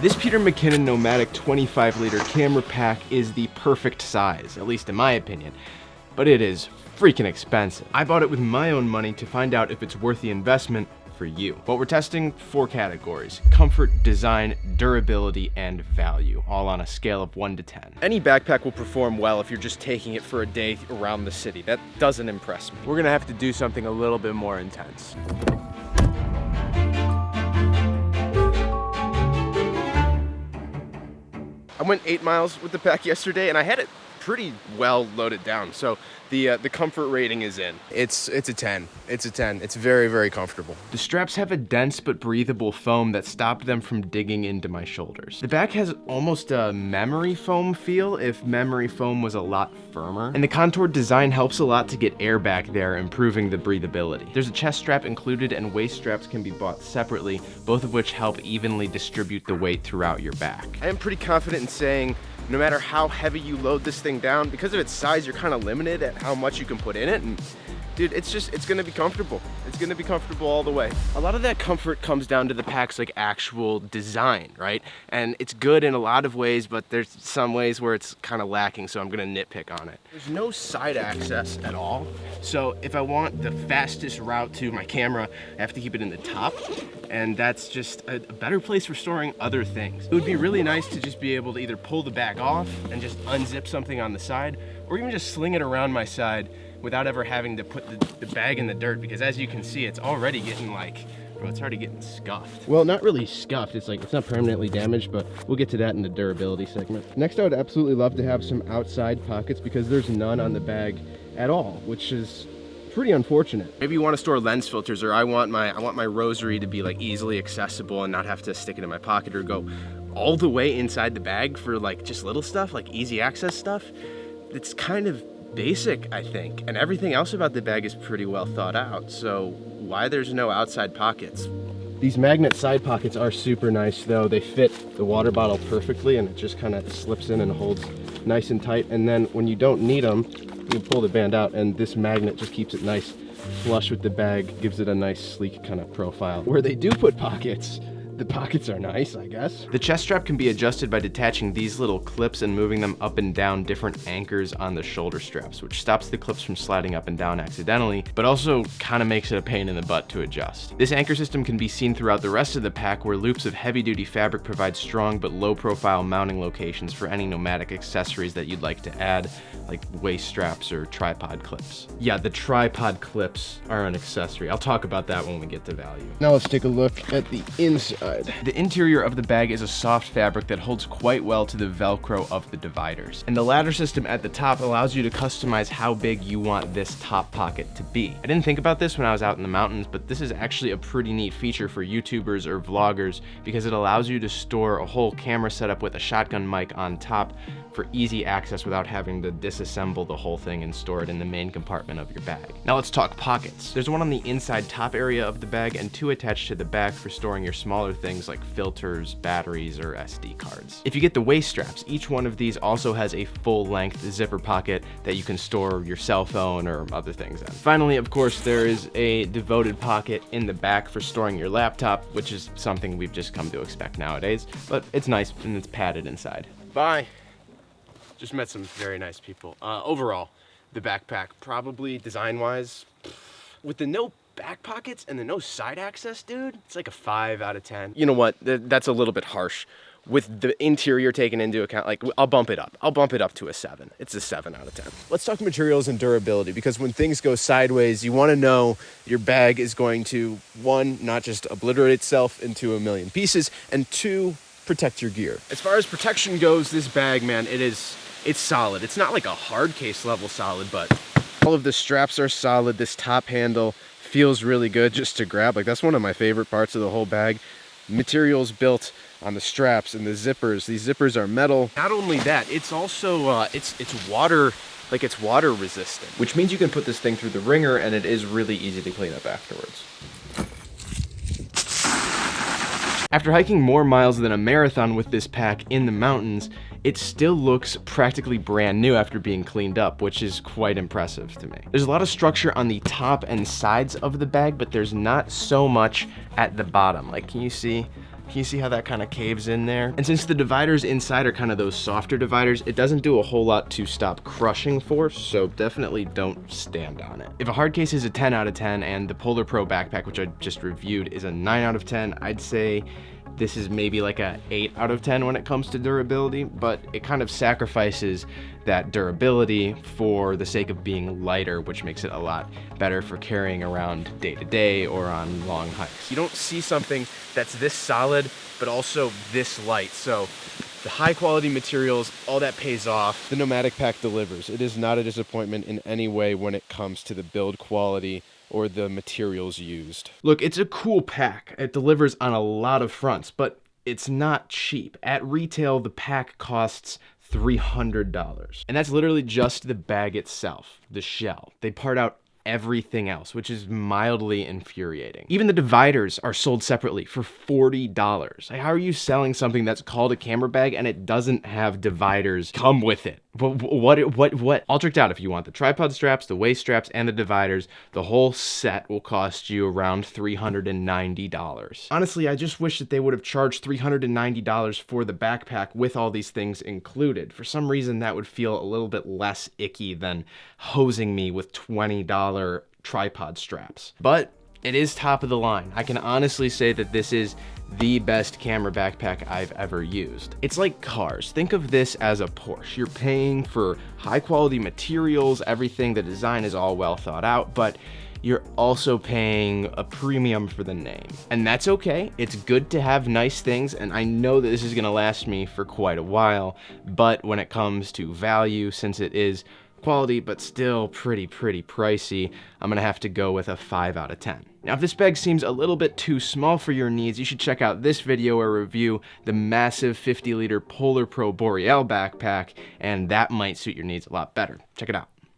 This Peter McKinnon Nomatic 25-liter camera pack is the perfect size, at least in my opinion, but it is freaking expensive. I bought it with my own money to find out if it's worth the investment for you. What we're testing, 4 categories: comfort, design, durability, and value, all on a scale of 1 to 10. Any backpack will perform well if you're just taking it for a day around the city. That doesn't impress me. We're gonna have to do something a little bit more intense. I went 8 miles with the pack yesterday and I had it pretty well loaded down. So the comfort rating is in. It's a 10. It's a 10. It's very, very comfortable. The straps have a dense but breathable foam that stopped them from digging into my shoulders. The back has almost a memory foam feel if memory foam was a lot firmer. And the contoured design helps a lot to get air back there, improving the breathability. There's a chest strap included and waist straps can be bought separately, both of which help evenly distribute the weight throughout your back. I am pretty confident in saying no matter how heavy you load this thing down, because of its size, you're kind of limited at how much you can put in it. And dude, it's gonna be comfortable. It's gonna be comfortable all the way. A lot of that comfort comes down to the pack's like actual design, right? And it's good in a lot of ways, but there's some ways where it's kind of lacking, so I'm gonna nitpick on it. There's no side access at all. So if I want the fastest route to my camera, I have to keep it in the top. And that's just a better place for storing other things. It would be really nice to just be able to either pull the bag off and just unzip something on the side, or even just sling it around my side without ever having to put the bag in the dirt, because as you can see, it's already getting like, bro, it's already getting scuffed. Well, not really scuffed, it's like, it's not permanently damaged, but we'll get to that in the durability segment. Next, I would absolutely love to have some outside pockets because there's none on the bag at all, which is pretty unfortunate. Maybe you want to store lens filters, or I want my rosary to be like easily accessible and not have to stick it in my pocket or go all the way inside the bag for like just little stuff, like easy access stuff. It's kind of basic, I think, and everything else about the bag is pretty well thought out, so why there's no outside pockets? These magnet side pockets are super nice though. They fit the water bottle perfectly and it just kind of slips in and holds nice and tight, and then when you don't need them, you can pull the band out and this magnet just keeps it nice flush with the bag, gives it a nice sleek kind of profile. Where they do put pockets, the pockets are nice, I guess. The chest strap can be adjusted by detaching these little clips and moving them up and down different anchors on the shoulder straps, which stops the clips from sliding up and down accidentally, but also kind of makes it a pain in the butt to adjust. This anchor system can be seen throughout the rest of the pack, where loops of heavy-duty fabric provide strong but low-profile mounting locations for any Nomatic accessories that you'd like to add, like waist straps or tripod clips. Yeah, the tripod clips are an accessory. I'll talk about that when we get to value. Now let's take a look at the inside. The interior of the bag is a soft fabric that holds quite well to the Velcro of the dividers. And the ladder system at the top allows you to customize how big you want this top pocket to be. I didn't think about this when I was out in the mountains, but this is actually a pretty neat feature for YouTubers or vloggers because it allows you to store a whole camera setup with a shotgun mic on top for easy access without having to disassemble the whole thing and store it in the main compartment of your bag. Now let's talk pockets. There's one on the inside top area of the bag and 2 attached to the back for storing your smaller things like filters, batteries, or SD cards. If you get the waist straps, each one of these also has a full-length zipper pocket that you can store your cell phone or other things in. Finally, of course, there is a devoted pocket in the back for storing your laptop, which is something we've just come to expect nowadays, but it's nice and it's padded inside. Bye. Just met some very nice people. Overall, the backpack, probably design-wise, with the no back pockets and the no side access, dude, it's like a 5 out of 10. You know what? That's a little bit harsh. With the interior taken into account, like, I'll bump it up. I'll bump it up to a 7. It's a 7 out of 10. Let's talk materials and durability, because when things go sideways, you want to know your bag is going to, 1, not just obliterate itself into a million pieces, and 2, protect your gear. As far as protection goes, this bag, man, it's solid. It's not like a hard case level solid, but all of the straps are solid. This top handle feels really good just to grab. Like, that's one of my favorite parts of the whole bag. Materials built on the straps and the zippers. These zippers are metal. Not only that, it's also it's water, like it's water resistant, which means you can put this thing through the ringer and it is really easy to clean up afterwards. After hiking more miles than a marathon with this pack in the mountains, it still looks practically brand new after being cleaned up, which is quite impressive to me. There's a lot of structure on the top and sides of the bag, but there's not so much at the bottom. Like, can you see Can you see how that kind of caves in there? And since the dividers inside are kind of those softer dividers, it doesn't do a whole lot to stop crushing force, so definitely don't stand on it. If a hard case is a 10 out of 10 and the Polar Pro backpack, which I just reviewed, is a 9 out of 10, I'd say this is maybe like a 8 out of 10 when it comes to durability, but it kind of sacrifices that durability for the sake of being lighter, which makes it a lot better for carrying around day to day or on long hikes. You don't see something that's this solid, but also this light. So the high quality materials, all that pays off. The Nomatic Pack delivers. It is not a disappointment in any way when it comes to the build quality or the materials used. Look, it's a cool pack. It delivers on a lot of fronts, but it's not cheap. At retail, the pack costs $300. And that's literally just the bag itself, the shell. They part out everything else, which is mildly infuriating. Even the dividers are sold separately for $40. Like, how are you selling something that's called a camera bag and it doesn't have dividers come with it? What? All tricked out. If you want the tripod straps, the waist straps, and the dividers, the whole set will cost you around $390. Honestly, I just wish that they would have charged $390 for the backpack with all these things included. For some reason, that would feel a little bit less icky than hosing me with $20 tripod straps. But it is top of the line. I can honestly say that this is the best camera backpack I've ever used. It's like cars. Think of this as a Porsche. You're paying for high quality materials, everything, the design is all well thought out, but you're also paying a premium for the name. And that's okay. It's good to have nice things, and I know that this is gonna last me for quite a while, but when it comes to value, since it is quality but still pretty pricey, I'm gonna have to go with a 5 out of 10. Now, if this bag seems a little bit too small for your needs, you should check out this video or review the massive 50-liter Polar Pro Boreal backpack, and that might suit your needs a lot better. Check it out.